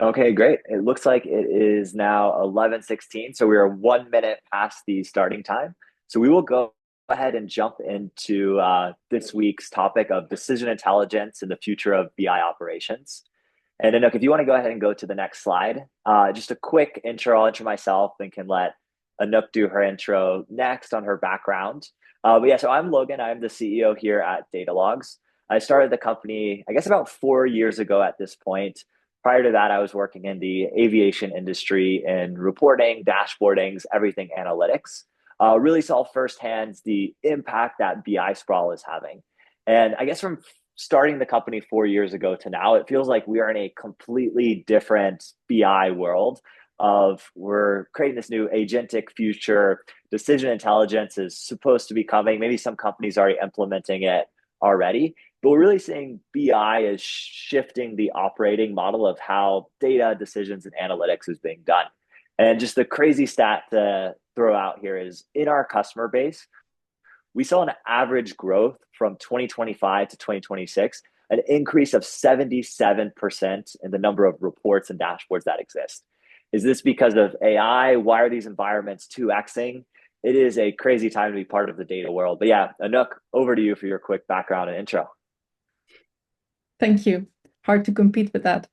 Okay, great. It looks like it is now 11:16, so we are 1 minute past the starting time. So we will go ahead and jump into this week's topic of decision intelligence and the future of BI operations. And Anouk, if you want to go ahead and go to the next slide, just a quick intro. I'll intro myself and can let Anouk do her intro next on her background. But yeah, so I'm Logan. I'm the CEO here at Datalogz. I started the company, I guess, about 4 years ago at this point. Prior to that, I was working in the aviation industry in reporting, dashboardings, everything analytics. Really saw firsthand the impact that BI sprawl is having. And I guess from starting the company 4 years ago to now, it feels like we are in a completely different BI world of we're creating this new agentic future. Decision intelligence is supposed to be coming. Maybe some companies are already implementing it already, but we're really seeing BI is shifting the operating model of how data, decisions, and analytics is being done. And just the crazy stat to throw out here is in our customer base, we saw an average growth from 2025 to 2026, an increase of 77% in the number of reports and dashboards that exist. Is this because of AI? Why are these environments 2xing? It is a crazy time to be part of the data world. But yeah, Anouk, over to you for your quick background and intro. Thank you. Hard to compete with that.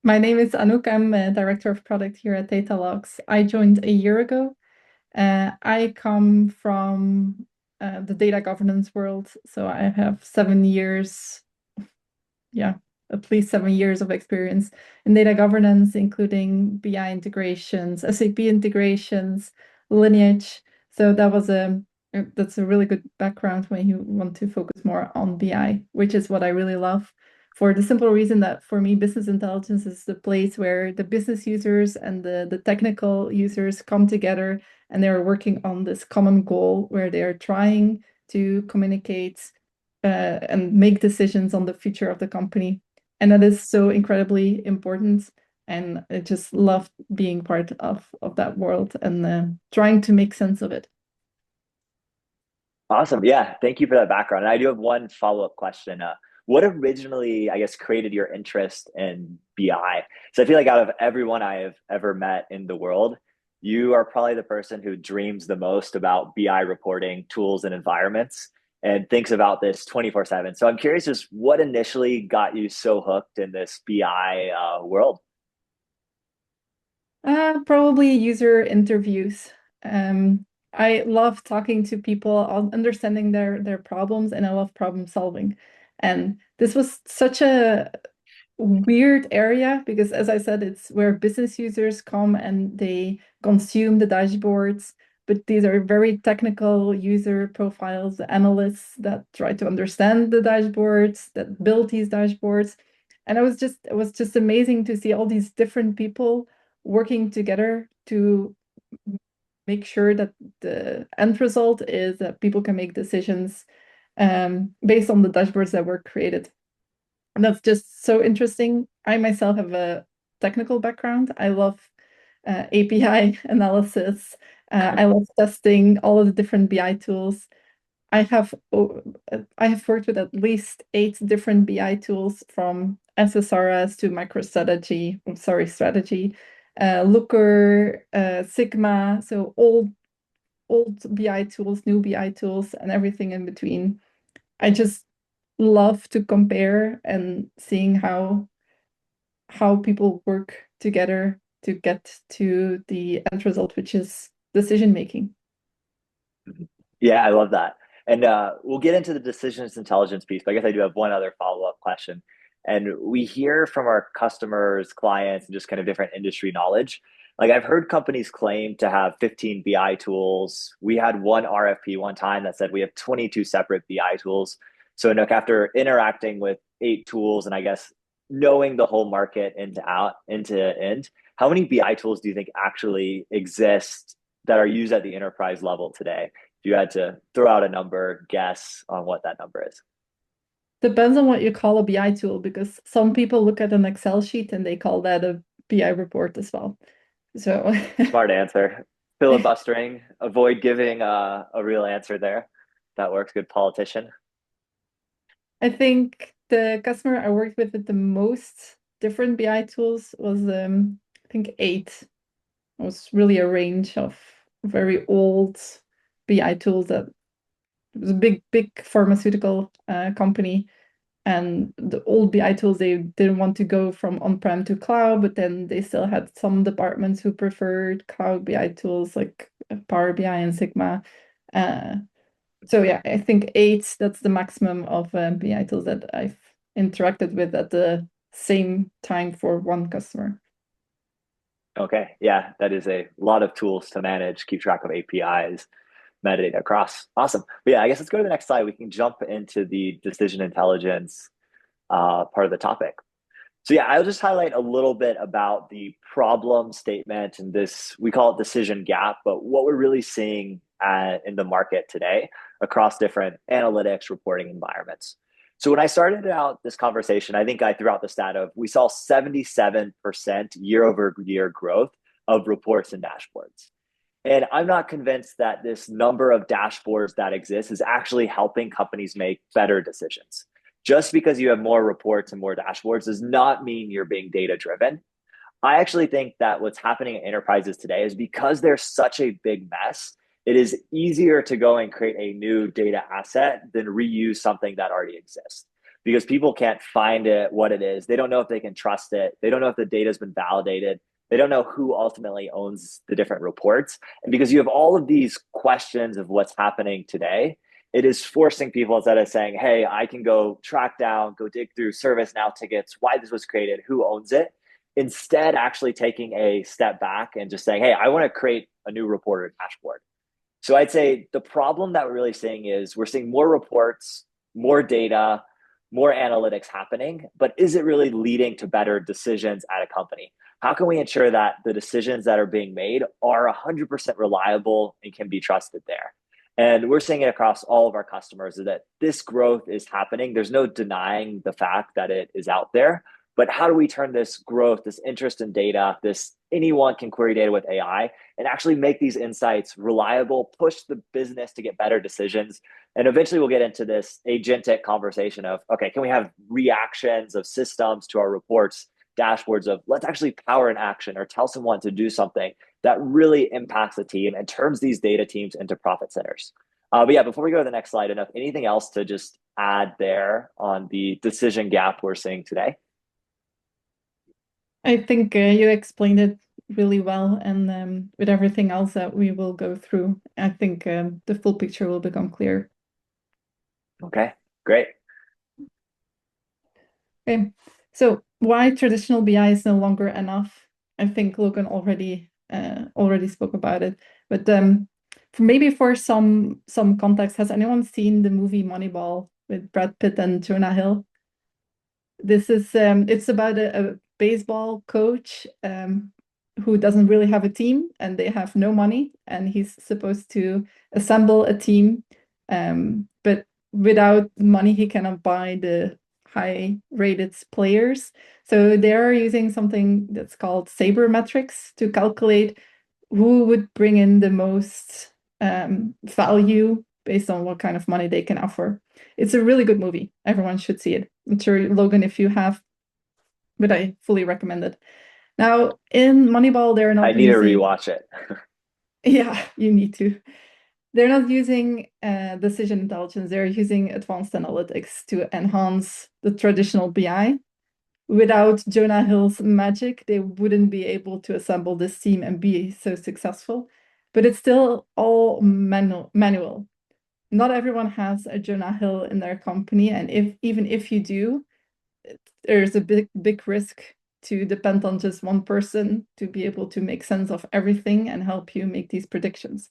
My name is Anouk. I'm a director of product here at Datalogz. I joined a year ago. I come from the data governance world, so I have 7 years, yeah, at least 7 years of experience in data governance, including BI integrations, SAP integrations, Lineage. So that's a really good background when you want to focus more on BI, which is what I really love. For the simple reason that for me, business intelligence is the place where the business users and the technical users come together and they're working on this common goal where they are trying to communicate and make decisions on the future of the company. And that is so incredibly important. And I just love being part of that world and trying to make sense of it. Awesome. Yeah. Thank you for that background. And I do have one follow-up question. What originally, I guess, created your interest in BI? So I feel like out of everyone I have ever met in the world, you are probably the person who dreams the most about BI reporting tools and environments and thinks about this 24/7. So I'm curious just what initially got you so hooked in this BI world? Probably user interviews. I love talking to people, understanding their problems, and I love problem solving. And this was such a weird area because, as I said, it's where business users come and they consume the dashboards. But these are very technical user profiles, analysts that try to understand the dashboards, that build these dashboards. And it was just amazing to see all these different people working together to make sure that the end result is that people can make decisions based on the dashboards that were created. And that's just so interesting. I myself have a technical background. I love API analysis. I love testing all of the different BI tools. I have worked with at least 8 different BI tools from SSRS to MicroStrategy, I'm sorry, Strategy, Looker, Sigma, so old BI tools, new BI tools, and everything in between. I just love to compare and seeing how people work together to get to the end result, which is decision making. Yeah, I love that. And we'll get into the decisions intelligence piece, but I guess I do have one other follow-up question. And we hear from our customers, clients, and just kind of different industry knowledge. Like I've heard companies claim to have 15 BI tools. We had one RFP one time that said we have 22 separate BI tools. So Nook, after interacting with 8 tools and I guess knowing the whole market into out into end, how many BI tools do you think actually exist that are used at the enterprise level today? If you had to throw out a number, guess on what that number is. Depends on what you call a BI tool, because some people look at an Excel sheet and they call that a BI report as well. So Smart answer. Filibustering, avoid giving a real answer there. That works. Good politician. I think the customer I worked with the most different BI tools was, I think 8. It was really a range of very old BI tools. That it was a big pharmaceutical company. And the old BI tools, they didn't want to go from on-prem to cloud, but then they still had some departments who preferred cloud BI tools like Power BI and Sigma. So yeah, I think 8, that's the maximum of BI tools that I've interacted with at the same time for one customer. Okay, yeah, that is a lot of tools to manage, keep track of APIs, metadata across. Awesome. But yeah, I guess let's go to the next slide. We can jump into the decision intelligence part of the topic. So yeah, I'll just highlight a little bit about the problem statement and this, we call it decision gap, but what we're really seeing in the market today across different analytics reporting environments. So when I started out this conversation, I think I threw out the stat of we saw 77% year over year growth of reports and dashboards. And I'm not convinced that this number of dashboards that exists is actually helping companies make better decisions. Just because you have more reports and more dashboards does not mean you're being data driven. I actually think that what's happening in enterprises today is because there's such a big mess, it is easier to go and create a new data asset than reuse something that already exists. Because people can't find it, what it is. They don't know if they can trust it. They don't know if the data has been validated. They don't know who ultimately owns the different reports. And because you have all of these questions of what's happening today, it is forcing people, instead of saying, hey, I can go track down, go dig through ServiceNow tickets, why this was created, who owns it, instead actually taking a step back and just saying, hey, I want to create a new report or dashboard. So I'd say the problem that we're really seeing is we're seeing more reports, more data, more analytics happening, but is it really leading to better decisions at a company? How can we ensure that the decisions that are being made are 100% reliable and can be trusted there? And we're seeing it across all of our customers that this growth is happening. There's no denying the fact that it is out there. But how do we turn this growth, this interest in data, this anyone can query data with AI and actually make these insights reliable, push the business to get better decisions? And eventually we'll get into this agentic conversation of, okay, can we have reactions of systems to our reports, dashboards of let's actually power an action or tell someone to do something that really impacts the team and turns these data teams into profit centers. But yeah, before we go to the next slide, enough, anything else to just add there on the decision gap we're seeing today? I think you explained it really well, and with everything else that we will go through, I think the full picture will become clear. Okay, great. Okay, so why traditional BI is no longer enough? I think Logan already spoke about it, but maybe for some context, has anyone seen the movie Moneyball with Brad Pitt and Jonah Hill? This is it's about a baseball coach who doesn't really have a team, and they have no money, and he's supposed to assemble a team, but without money he cannot buy the high rated players. So they're using something that's called sabermetrics to calculate who would bring in the most value based on what kind of money they can offer. It's a really good movie. Everyone should see it. I'm sure, Logan, if you have, but I fully recommend it. Now, in Moneyball, they're not I need to using... rewatch it. Yeah, you need to. They're not using decision intelligence. They're using advanced analytics to enhance the traditional BI. Without Jonah Hill's magic, they wouldn't be able to assemble this team and be so successful. But it's still all manual. Not everyone has a Jonah Hill in their company, and even if you do, there's a big risk to depend on just one person to be able to make sense of everything and help you make these predictions.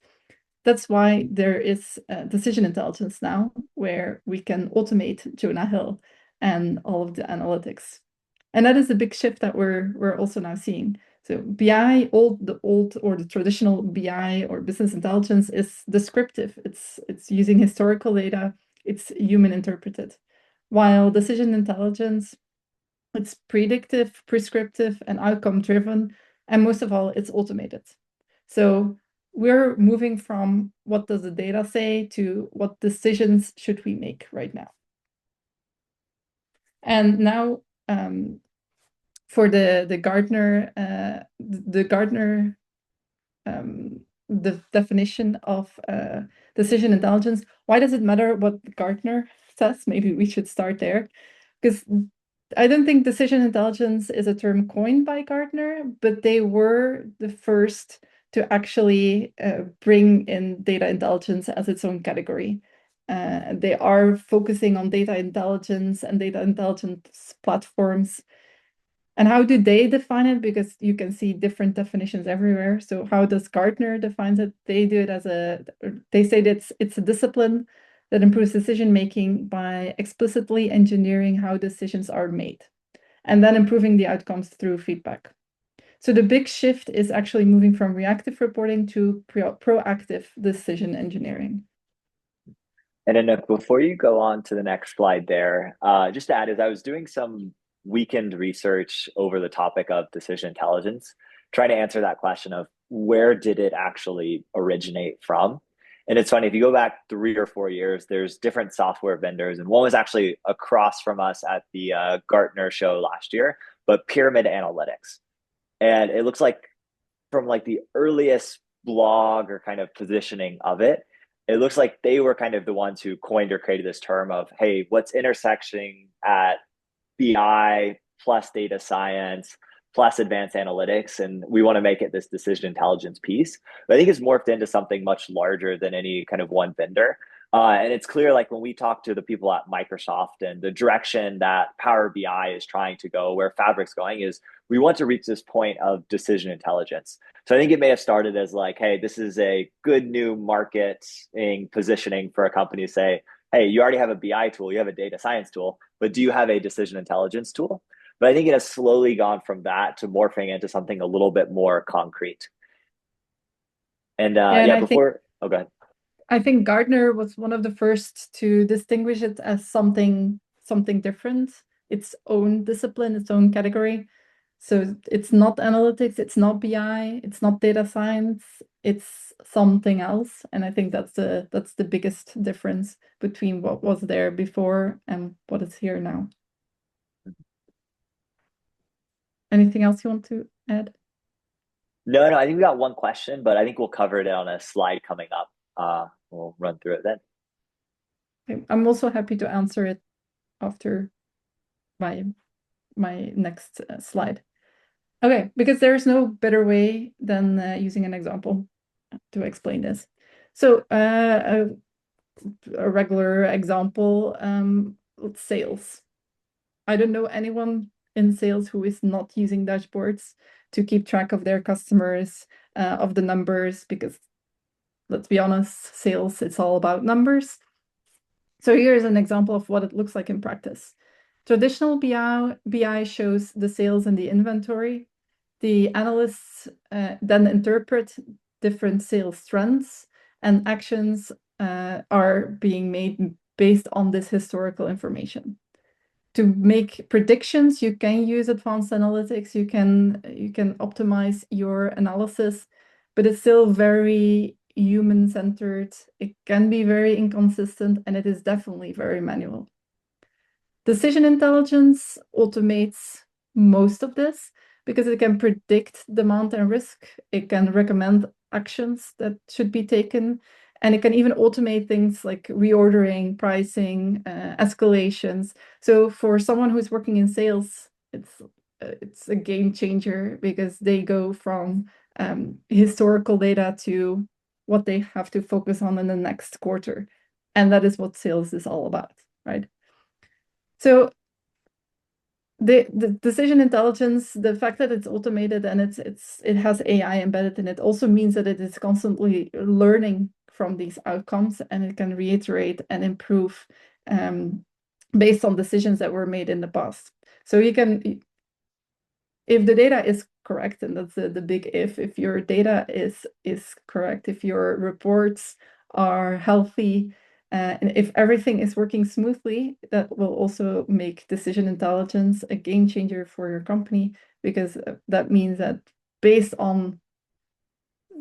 That's why there is decision intelligence now, where we can automate Jonah Hill and all of the analytics. And that is a big shift that we're also now seeing. So BI, the old or the traditional BI or business intelligence is descriptive. It's using historical data. It's human interpreted. While decision intelligence, it's predictive, prescriptive, and outcome driven. And most of all, it's automated. So we're moving from what does the data say to what decisions should we make right now. And now for the Gartner the definition of decision intelligence. Why does it matter what Gartner says? Maybe we should start there, because I don't think decision intelligence is a term coined by Gartner, but they were the first to actually bring in data intelligence as its own category. They are focusing on data intelligence and data intelligence platforms. And how do they define it? Because you can see different definitions everywhere. So how does Gartner define it? They do it as they say that it's a discipline that improves decision making by explicitly engineering how decisions are made, and then improving the outcomes through feedback. So the big shift is actually moving from reactive reporting to proactive decision engineering. And then before you go on to the next slide there, just to add, as I was doing some weekend research over the topic of decision intelligence, trying to answer that question of where did it actually originate from? And it's funny, if you go back 3 or 4 years, there's different software vendors, and one was actually across from us at the Gartner show last year, but Pyramid Analytics. And it looks like from like the earliest blog or kind of positioning of it, it looks like they were kind of the ones who coined or created this term of, hey, what's intersecting at BI plus data science plus advanced analytics, and we want to make it this decision intelligence piece. But I think it's morphed into something much larger than any kind of one vendor. And it's clear, like when we talk to the people at Microsoft and the direction that Power BI is trying to go, where Fabric's going, is we want to reach this point of decision intelligence. So I think it may have started as like, hey, this is a good new marketing positioning for a company to say, hey, you already have a BI tool, you have a data science tool, but do you have a decision intelligence tool? But I think it has slowly gone from that to morphing into something a little bit more concrete. And Yeah, and go ahead. I think Gartner was one of the first to distinguish it as something different, its own discipline, its own category. So it's not analytics, it's not BI, it's not data science, it's something else. And I think that's the biggest difference between what was there before and what is here now. Anything else you want to add? No, I think we got one question, but I think we'll cover it on a slide coming up. We'll run through it then. Okay. I'm also happy to answer it after my next slide. Okay, because there's no better way than using an example to explain this. So a regular example, sales. I don't know anyone in sales who is not using dashboards to keep track of their customers, of the numbers, because let's be honest, sales, it's all about numbers. So here's an example of what it looks like in practice. Traditional BI shows the sales and the inventory. The analysts then interpret different sales trends, and actions are being made based on this historical information. To make predictions, you can use advanced analytics. You can optimize your analysis, but it's still very human-centered. It can be very inconsistent, and it is definitely very manual. Decision intelligence automates most of this because it can predict demand and risk. It can recommend actions that should be taken, and it can even automate things like reordering, pricing, escalations. So for someone who's working in sales, it's a game changer because they go from historical data to what they have to focus on in the next quarter. And that is what sales is all about, right? So the decision intelligence, the fact that it's automated and it has AI embedded in it also means that it is constantly learning from these outcomes, and it can reiterate and improve based on decisions that were made in the past. So you can, if the data is correct, and that's the big if your data is correct, if your reports are healthy, and if everything is working smoothly, that will also make decision intelligence a game changer for your company, because that means that based on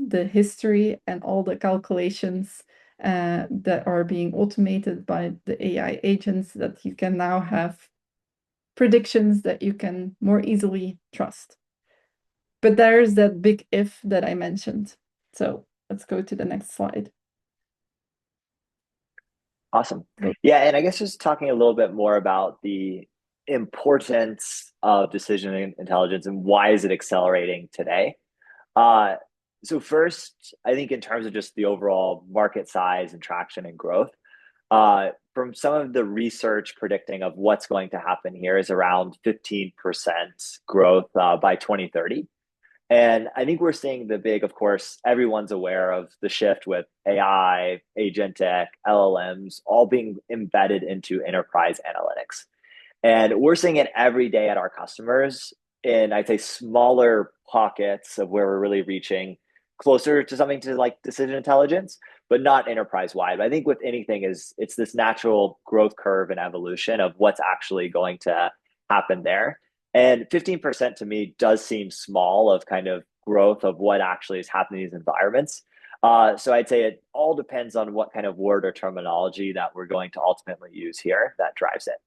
the history and all the calculations that are being automated by the AI agents, that you can now have predictions that you can more easily trust. But there's that big if that I mentioned. So let's go to the next slide. Awesome. Yeah, and I guess just talking a little bit more about the importance of decision intelligence and why is it accelerating today. Uh, so first, I think in terms of just the overall market size and traction and growth, from some of the research predicting of what's going to happen here is around 15% growth by 2030. And I think we're seeing the big, of course, everyone's aware of the shift with AI, agentic, LLMs, all being embedded into enterprise analytics. And we're seeing it every day at our customers in, I'd say, smaller pockets of where we're really reaching closer to something to like decision intelligence, but not enterprise wide. But I think with anything is it's this natural growth curve and evolution of what's actually going to happen there. And 15% to me does seem small of kind of growth of what actually is happening in these environments. So I'd say it all depends on what kind of word or terminology that we're going to ultimately use here that drives it.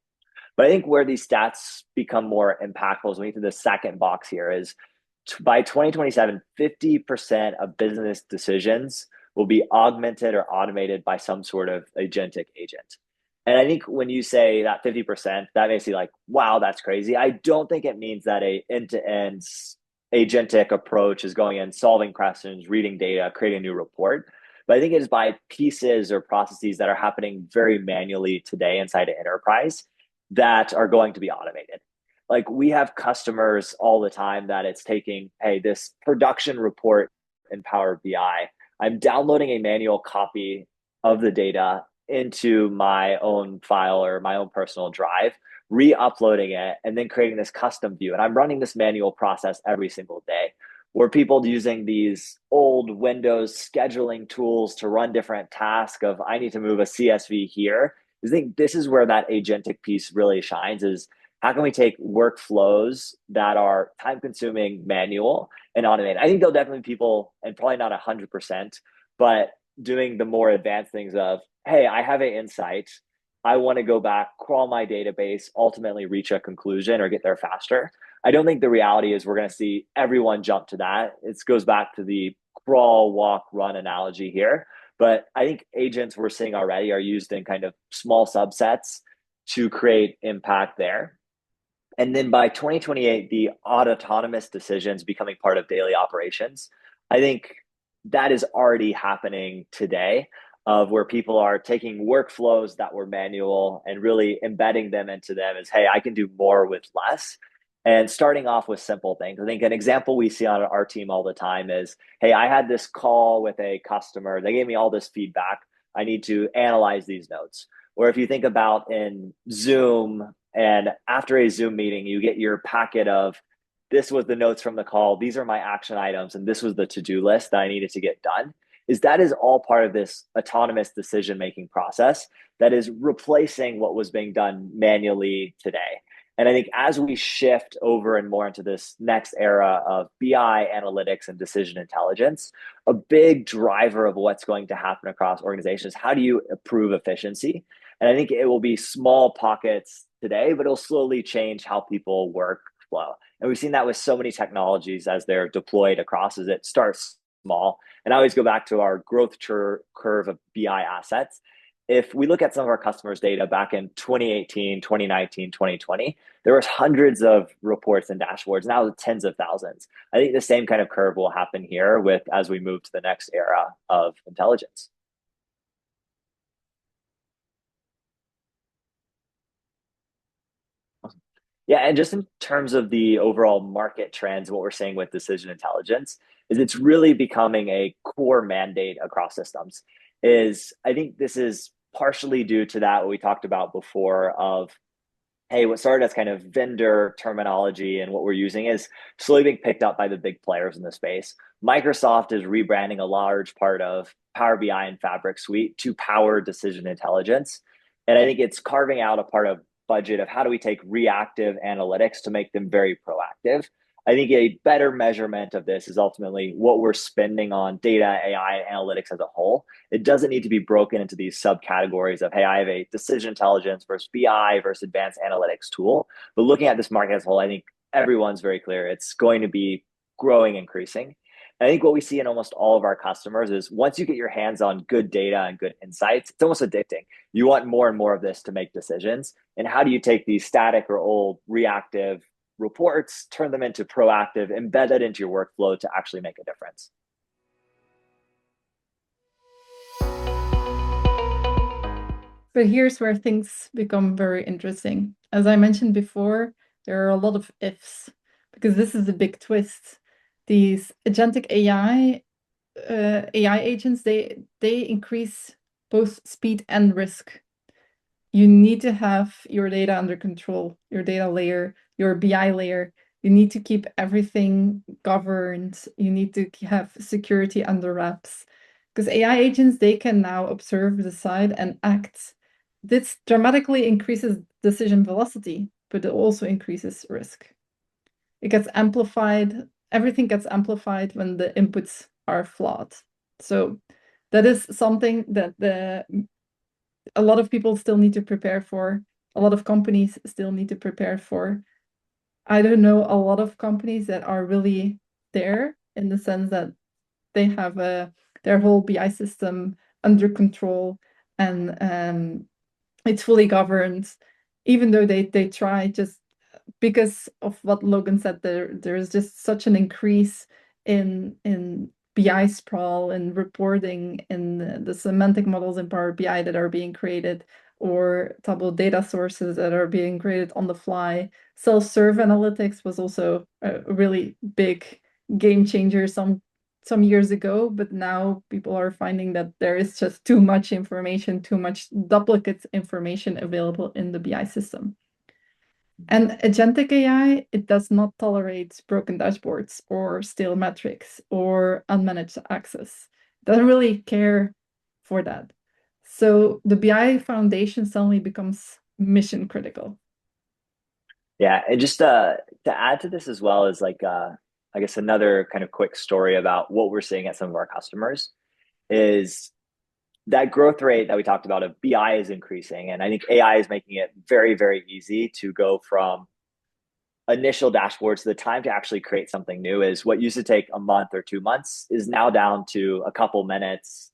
But I think where these stats become more impactful is when you get to the second box here is by 2027, 50% of business decisions will be augmented or automated by some sort of agentic agent. And I think when you say that 50%, that makes you like, wow, that's crazy. I don't think it means that a end-to-end agentic approach is going in, solving questions, reading data, creating a new report. But I think it is by pieces or processes that are happening very manually today inside an enterprise that are going to be automated. Like we have customers all the time that it's taking, hey, this production report in Power BI, I'm downloading a manual copy of the data into my own file or my own personal drive, re-uploading it, and then creating this custom view. And I'm running this manual process every single day where people using these old Windows scheduling tools to run different tasks of I need to move a CSV here. I think this is where that agentic piece really shines is how can we take workflows that are time consuming manual and automate? I think there'll definitely be people, and probably not 100%, but doing the more advanced things of, hey, I have an insight. I want to go back, crawl my database, ultimately reach a conclusion or get there faster. I don't think the reality is we're going to see everyone jump to that. It goes back to the crawl, walk, run analogy here. But I think agents we're seeing already are used in kind of small subsets to create impact there. And then by 2028, the autonomous decisions becoming part of daily operations. I think that is already happening today of where people are taking workflows that were manual and really embedding them into them as, hey, I can do more with less. And starting off with simple things. I think an example we see on our team all the time is, hey, I had this call with a customer. They gave me all this feedback. I need to analyze these notes. Or if you think about in Zoom, and after a Zoom meeting, you get your packet of this was the notes from the call. These are my action items. And this was the to-do list that I needed to get done. That is all part of this autonomous decision-making process that is replacing what was being done manually today. And I think as we shift over and more into this next era of BI analytics and decision intelligence, a big driver of what's going to happen across organizations, how do you improve efficiency? And I think it will be small pockets today, but it'll slowly change how people work flow. And we've seen that with so many technologies as they're deployed across as it starts small. And I always go back to our growth curve of BI assets. If we look at some of our customers' data back in 2018, 2019, 2020, there was hundreds of reports and dashboards, now tens of thousands. I think the same kind of curve will happen here with as we move to the next era of intelligence. Yeah, and just in terms of the overall market trends, what we're seeing with decision intelligence is it's really becoming a core mandate across systems. I think this is partially due to that what we talked about before of hey, what started as kind of vendor terminology and what we're using is slowly being picked up by the big players in the space. Microsoft is rebranding a large part of Power BI and Fabric Suite to Power Decision Intelligence. And I think it's carving out a part of budget of how do we take reactive analytics to make them very proactive. I think a better measurement of this is ultimately what we're spending on data, AI, and analytics as a whole. It doesn't need to be broken into these subcategories of, hey, I have a decision intelligence versus BI versus advanced analytics tool. But looking at this market as a whole, I think everyone's very clear it's going to be growing, increasing. I think what we see in almost all of our customers is once you get your hands on good data and good insights, it's almost addicting. You want more and more of this to make decisions. And how do you take these static or old reactive reports, turn them into proactive, embed that into your workflow to actually make a difference? But here's where things become very interesting. As I mentioned before, there are a lot of ifs because this is a big twist. These agentic AI agents, they increase both speed and risk. You need to have your data under control, your data layer, your BI layer. You need to keep everything governed. You need to have security under wraps. Because AI agents, they can now observe, decide, and act. This dramatically increases decision velocity, but it also increases risk. It gets amplified. Everything gets amplified when the inputs are flawed. So that is something that a lot of people still need to prepare for. A lot of companies still need to prepare for. I don't know a lot of companies that are really there in the sense that they have their whole BI system under control and it's fully governed, even though they try, just because of what Logan said, there is just such an increase in BI sprawl and reporting in the semantic models in Power BI that are being created, or Tableau data sources that are being created on the fly. Self-serve analytics was also a really big game changer some years ago, but now people are finding that there is just too much information, too much duplicate information available in the BI system. And agentic AI, it does not tolerate broken dashboards or stale metrics or unmanaged access. It doesn't really care for that. So the BI foundation suddenly becomes mission critical. Yeah, and just to add to this as well is like I guess another kind of quick story about what we're seeing at some of our customers is that growth rate that we talked about of BI is increasing, and I think AI is making it very, very easy to go from initial dashboards to the time to actually create something new is what used to take a month or 2 months is now down to a couple minutes,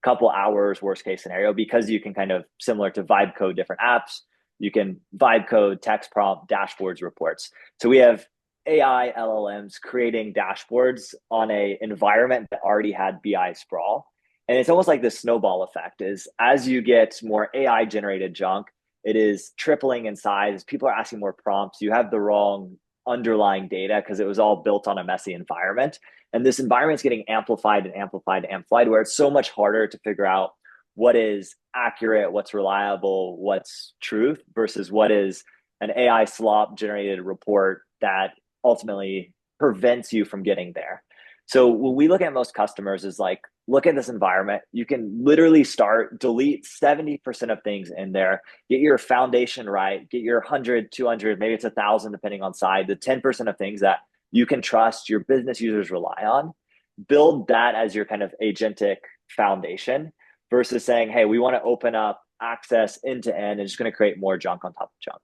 couple hours, worst case scenario, because you can kind of similar to vibe code different apps. You can vibe code, text prompt, dashboards, reports. So we have AI LLMs creating dashboards on a environment that already had BI sprawl. And it's almost like this snowball effect is as you get more AI generated junk, it is tripling in size. People are asking more prompts. You have the wrong underlying data because it was all built on a messy environment. And this environment is getting amplified and amplified and amplified, where it's so much harder to figure out what is accurate, what's reliable, what's truth versus what is an AI slop generated report that ultimately prevents you from getting there. So when we look at most customers is like, look at this environment. You can literally start, delete 70% of things in there, get your foundation right, get your 100, 200, maybe it's 1,000, depending on side, the 10% of things that you can trust, your business users rely on, build that as your kind of agentic foundation versus saying, hey, we want to open up access end to end and just going to create more junk on top of junk.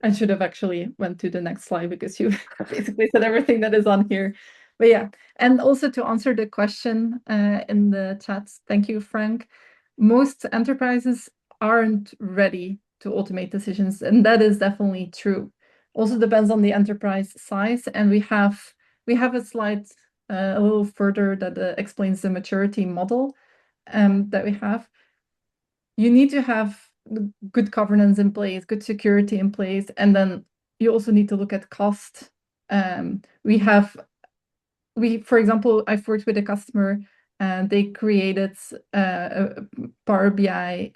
I should have actually went to the next slide because you basically said everything that is on here. But yeah, and also to answer the question in the chat, thank you, Frank. Most enterprises aren't ready to automate decisions, and that is definitely true. Also depends on the enterprise size, and we have a slide a little further that explains the maturity model that we have. You need to have good governance in place, good security in place, and then you also need to look at cost. For example, I've worked with a customer and they created a Power BI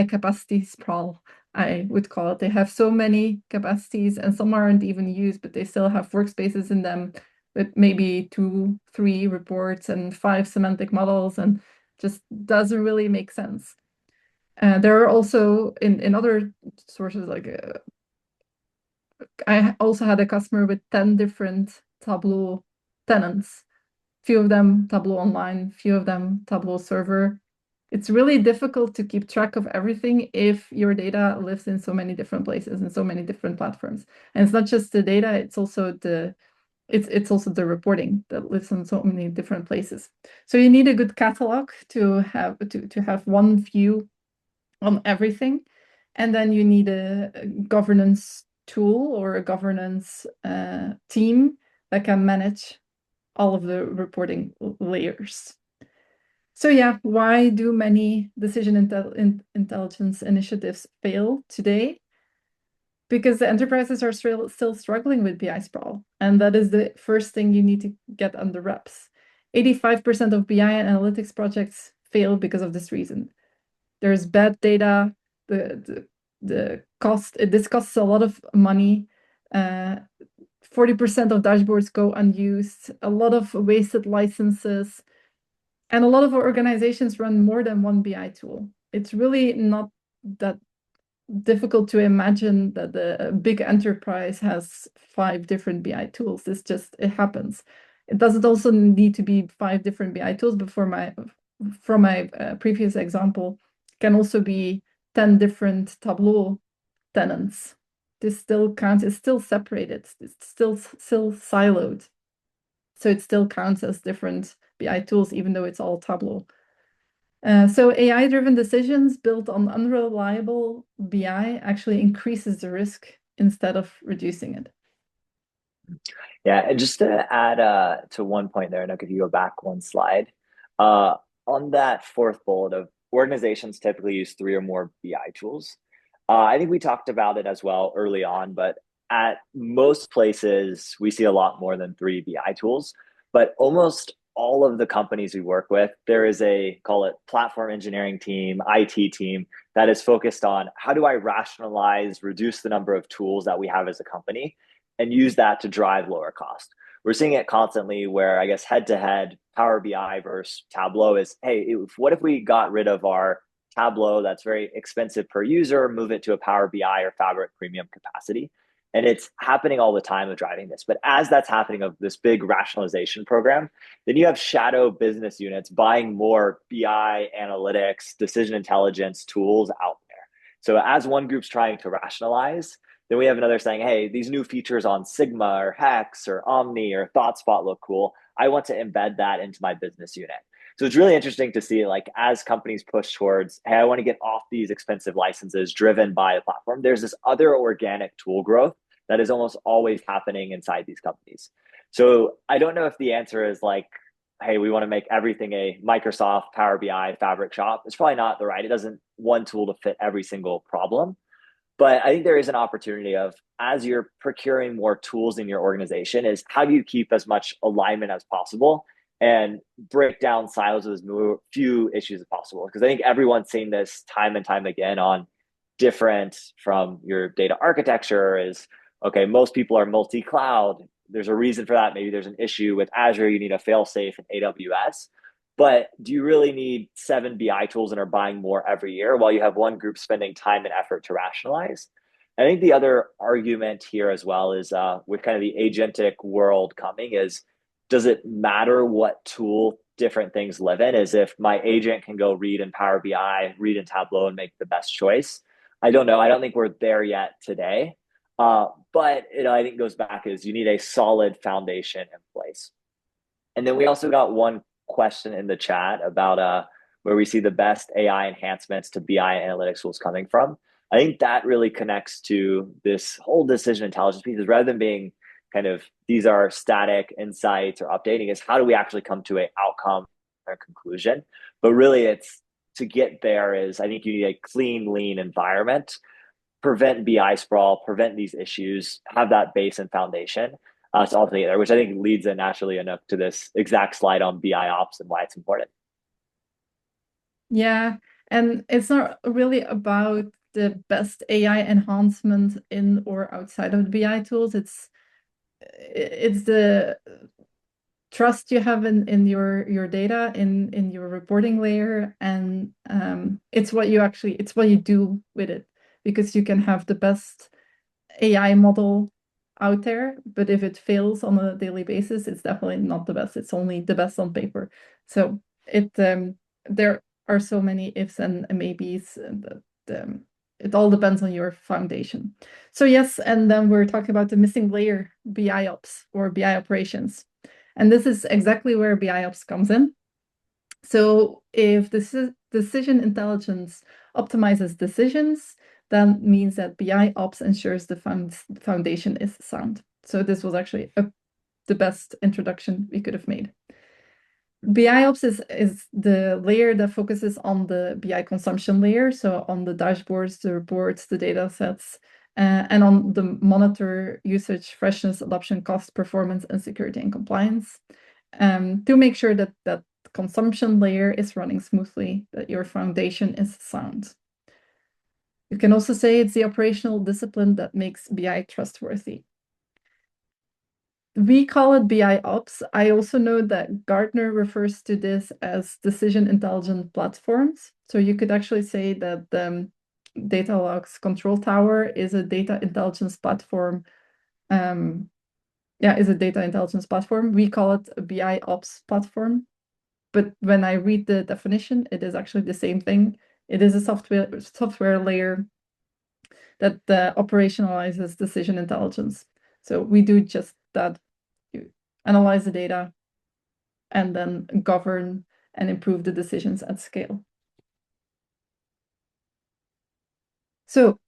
capacity sprawl, I would call it. They have so many capacities and some aren't even used, but they still have workspaces in them with maybe 2, 3 reports and 5 semantic models, and just doesn't really make sense. There are also in other sources, like I also had a customer with 10 different Tableau tenants. Few of them Tableau Online, few of them Tableau Server. It's really difficult to keep track of everything if your data lives in so many different places and so many different platforms. And it's not just the data, it's also the reporting that lives in so many different places. So you need a good catalog to have one view on everything. And then you need a governance tool or a governance team that can manage all of the reporting layers. So yeah, why do many decision intelligence initiatives fail today? Because the enterprises are still struggling with BI sprawl. And that is the first thing you need to get under wraps. 85% of BI and analytics projects fail because of this reason. There's bad data, the cost, this costs a lot of money. 40% of dashboards go unused, a lot of wasted licenses, and a lot of organizations run more than one BI tool. It's really not that difficult to imagine that the big enterprise has 5 different BI tools. It happens. It doesn't also need to be 5 different BI tools, but from my previous example, can also be 10 different Tableau tenants. This still counts, it's still separated, it's still siloed. So it still counts as different BI tools, even though it's all Tableau. So AI-driven decisions built on unreliable BI actually increases the risk instead of reducing it. Yeah, and just to add to one point there, Anouk, if you go back one slide, uh, on that fourth bullet of organizations typically use 3 or more BI tools. I think we talked about it as well early on, but at most places we see a lot more than 3 BI tools. But almost all of the companies we work with, there is a call it platform engineering team, IT team that is focused on how do I rationalize, reduce the number of tools that we have as a company and use that to drive lower cost. We're seeing it constantly where I guess head to head Power BI versus Tableau is, hey, what if we got rid of our Tableau that's very expensive per user, move it to a Power BI or Fabric premium capacity? And it's happening all the time of driving this. But as that's happening of this big rationalization program, then you have shadow business units buying more BI analytics, decision intelligence tools out there. So as one group's trying to rationalize, then we have another saying, hey, these new features on Sigma or Hex or Omni or ThoughtSpot look cool. I want to embed that into my business unit. So it's really interesting to see, like, as companies push towards, hey, I want to get off these expensive licenses driven by a platform, there's this other organic tool growth that is almost always happening inside these companies. So I don't know if the answer is like, hey, we want to make everything a Microsoft Power BI Fabric shop. It's probably not the right. It doesn't one tool to fit every single problem. But I think there is an opportunity of, as you're procuring more tools in your organization, is how do you keep as much alignment as possible and break down silos of as few issues as possible? Because I think everyone's seen this time and time again on different from your data architecture is, okay, most people are multi-cloud. There's a reason for that. Maybe there's an issue with Azure. You need a fail-safe in AWS. But do you really need 7 BI tools and are buying more every year while you have one group spending time and effort to rationalize? I think the other argument here as well is with kind of the agentic world coming is, does it matter what tool different things live in? Is if my agent can go read in Power BI, read in Tableau and make the best choice? I don't know. I don't think we're there yet today. But I think it goes back is you need a solid foundation in place. And then we also got one question in the chat about where we see the best AI enhancements to BI analytics tools coming from. I think that really connects to this whole decision intelligence piece. Is rather than being kind of these are static insights or updating, is how do we actually come to an outcome or conclusion? But really, it's to get there is I think you need a clean, lean environment, prevent BI sprawl, prevent these issues, have that base and foundation to ultimately there, which I think leads in naturally enough to this exact slide on BI ops and why it's important. Yeah, and it's not really about the best AI enhancement in or outside of the BI tools. It's the trust you have in your data in your reporting layer, and it's what you do with it, because you can have the best AI model out there, but if it fails on a daily basis, it's definitely not the best. It's only the best on paper. So there are so many ifs and maybes, that it all depends on your foundation. So yes, and then we're talking about the missing layer, BI ops or BI operations. And this is exactly where BI ops comes in. So if this is decision intelligence optimizes decisions, that means that BI ops ensures the foundation is sound. So this was actually the best introduction we could have made. BI ops is the layer that focuses on the BI consumption layer, so on the dashboards, the reports, the data sets, and on the monitor usage, freshness, adoption, cost, performance, and security and compliance, to make sure that that consumption layer is running smoothly, that your foundation is sound. You can also say it's the operational discipline that makes BI trustworthy. We call it BI ops. I also know that Gartner refers to this as decision intelligence platforms. So you could actually say that the Datalogz Control Tower is a data intelligence platform. Is a data intelligence platform. We call it a BI ops platform. But when I read the definition, it is actually the same thing. It is a software layer that operationalizes decision intelligence. So we do just that. You analyze the data and then govern and improve the decisions at scale. So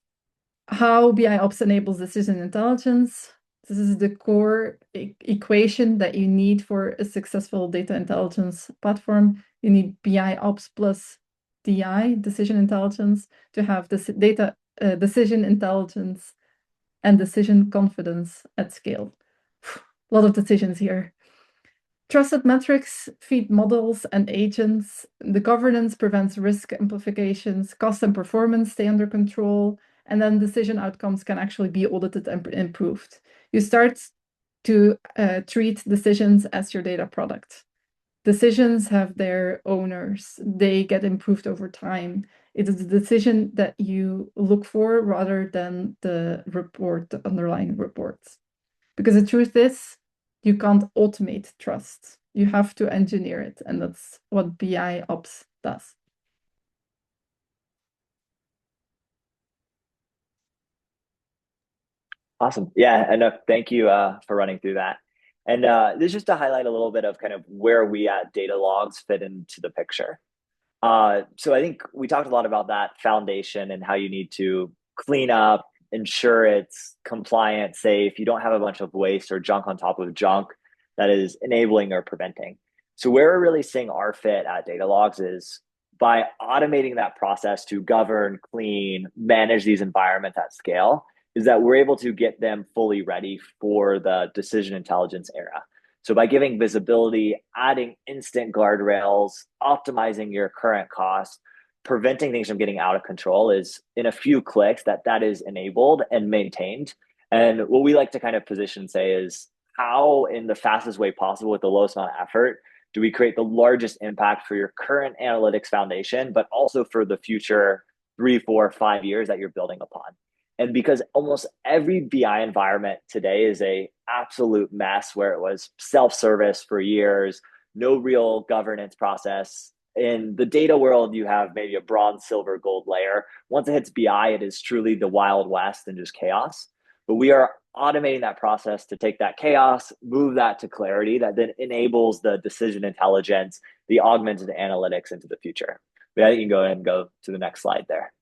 how BI Ops enables decision intelligence. This is the core equation that you need for a successful data intelligence platform. You need BI Ops plus DI, decision intelligence, to have this data decision intelligence and decision confidence at scale. A lot of decisions here. Trusted metrics feed models and agents. The governance prevents risk amplifications. Cost and performance stay under control. And then decision outcomes can actually be audited and improved. You start to treat decisions as your data product. Decisions have their owners. They get improved over time. It is the decision that you look for rather than the underlying reports. Because the truth is, you can't automate trust. You have to engineer it, and that's what BI Ops does. Awesome. Yeah, and thank you for running through that. And this is just to highlight a little bit of kind of where we at Datalogz fit into the picture. So I think we talked a lot about that foundation and how you need to clean up, ensure it's compliant, safe. You don't have a bunch of waste or junk on top of junk that is enabling or preventing. So where we're really seeing our fit at Datalogz is by automating that process to govern, clean, manage these environments at scale, is that we're able to get them fully ready for the decision intelligence era. So by giving visibility, adding instant guardrails, optimizing your current costs, preventing things from getting out of control is in a few clicks that is enabled and maintained. And what we like to kind of position say is how in the fastest way possible with the lowest amount of effort do we create the largest impact for your current analytics foundation, but also for the future 3, 4, 5 years that you're building upon. And because almost every BI environment today is a absolute mess where it was self-service for years, no real governance process. In the data world, you have maybe a bronze, silver, gold layer. Once it hits BI, it is truly the Wild West and just chaos. But we are automating that process to take that chaos, move that to clarity that then enables the decision intelligence, the augmented analytics into the future. But I think you can go ahead and go to the next slide there.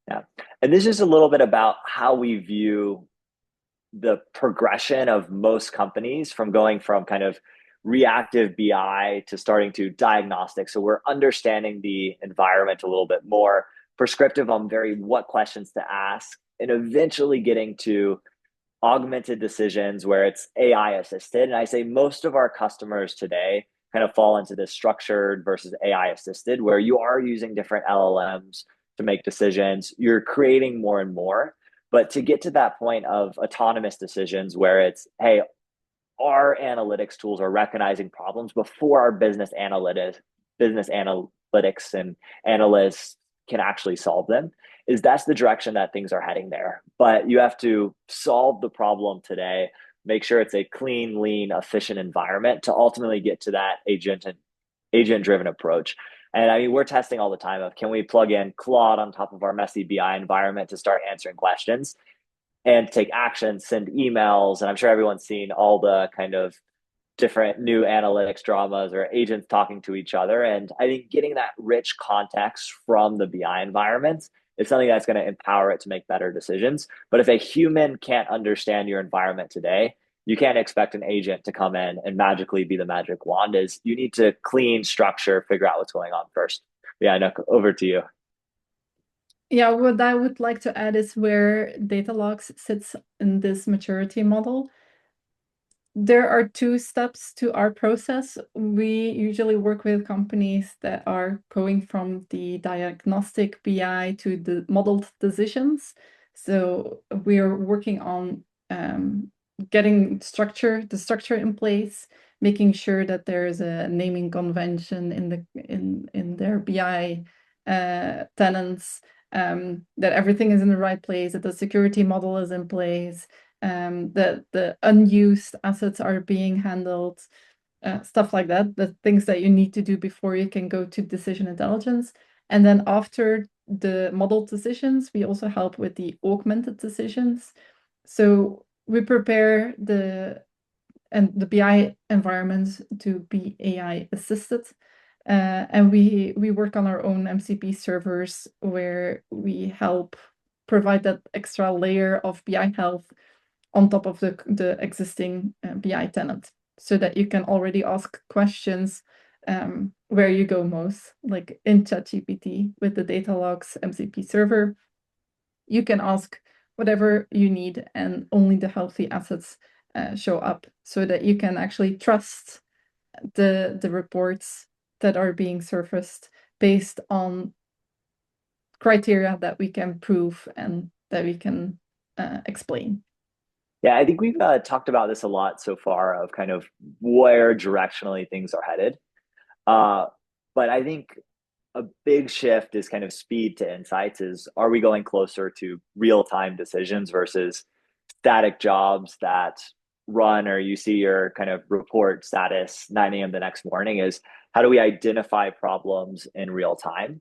Yeah. And this is a little bit about how we view the progression of most companies from going from kind of reactive BI to starting to diagnostic. So we're understanding the environment a little bit more, prescriptive on very what questions to ask, and eventually getting to augmented decisions where it's AI assisted. And I say most of our customers today kind of fall into this structured versus AI assisted, where you are using different LLMs to make decisions. You're creating more and more. But to get to that point of autonomous decisions where it's, hey, our analytics tools are recognizing problems before our business analytics and analysts can actually solve them. Is that's the direction that things are heading there. But you have to solve the problem today, make sure it's a clean, lean, efficient environment to ultimately get to that agent driven approach. And I mean, we're testing all the time of can we plug in Claude on top of our messy BI environment to start answering questions and take action, send emails. And I'm sure everyone's seen all the kind of different new analytics dramas or agents talking to each other. And I think getting that rich context from the BI environment is something that's going to empower it to make better decisions. But if a human can't understand your environment today, you can't expect an agent to come in and magically be the magic wand. Is you need to clean structure, figure out what's going on first. Yeah, no, over to you. Yeah, what I would like to add is where Datalogz sits in this maturity model. There are two steps to our process. We usually work with companies that are going from the diagnostic BI to the modeled decisions. So we are working on getting the structure in place, making sure that there is a naming convention in their BI tenants, that everything is in the right place, that the security model is in place, that the unused assets are being handled, stuff like that, the things that you need to do before you can go to decision intelligence. And then after the model decisions, we also help with the augmented decisions. So we prepare the BI environments to be AI assisted. And we work on our own MCP servers where we help provide that extra layer of BI health on top of the existing BI tenant, so that you can already ask questions where you go most, like in ChatGPT with the Datalogz MCP server. You can ask whatever you need, and only the healthy assets show up, so that you can actually trust the reports that are being surfaced based on criteria that we can prove and that we can explain. Yeah, I think we've talked about this a lot so far of kind of where directionally things are headed. Uh, but I think a big shift is kind of speed to insights is are we going closer to real-time decisions versus static jobs that run or you see your kind of report status 9 a.m. the next morning is how do we identify problems in real time?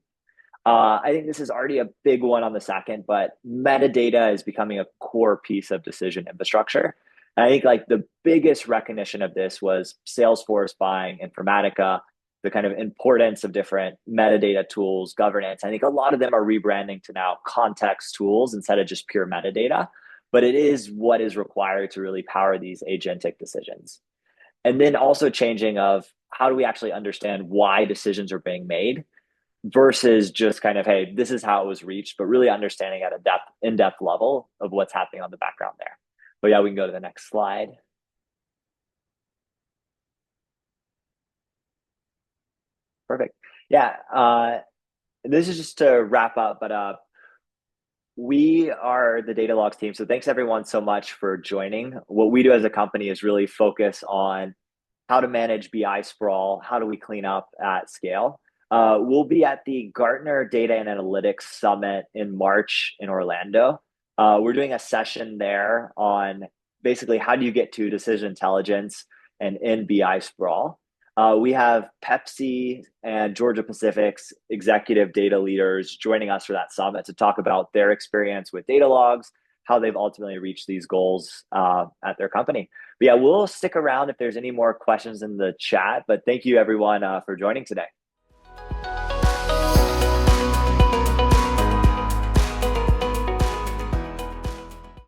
I think this is already a big one on the second, but metadata is becoming a core piece of decision infrastructure. And I think like the biggest recognition of this was Salesforce buying Informatica, the kind of importance of different metadata tools, governance. I think a lot of them are rebranding to now context tools instead of just pure metadata, but it is what is required to really power these agentic decisions. And then also changing of how do we actually understand why decisions are being made versus just kind of, hey, this is how it was reached, but really understanding at a in-depth level of what's happening on the background there. But yeah, we can go to the next slide. Perfect. Yeah. This is just to wrap up, but we are the Datalogz team. So thanks everyone so much for joining. What we do as a company is really focus on how to manage BI sprawl, how do we clean up at scale. We'll be at the Gartner Data and Analytics Summit in March in Orlando. We're doing a session there on basically how do you get to decision intelligence and in BI sprawl. We have Pepsi and Georgia Pacific's executive data leaders joining us for that summit to talk about their experience with Datalogz, how they've ultimately reached these goals at their company. But yeah, we'll stick around if there's any more questions in the chat. But thank you everyone for joining today.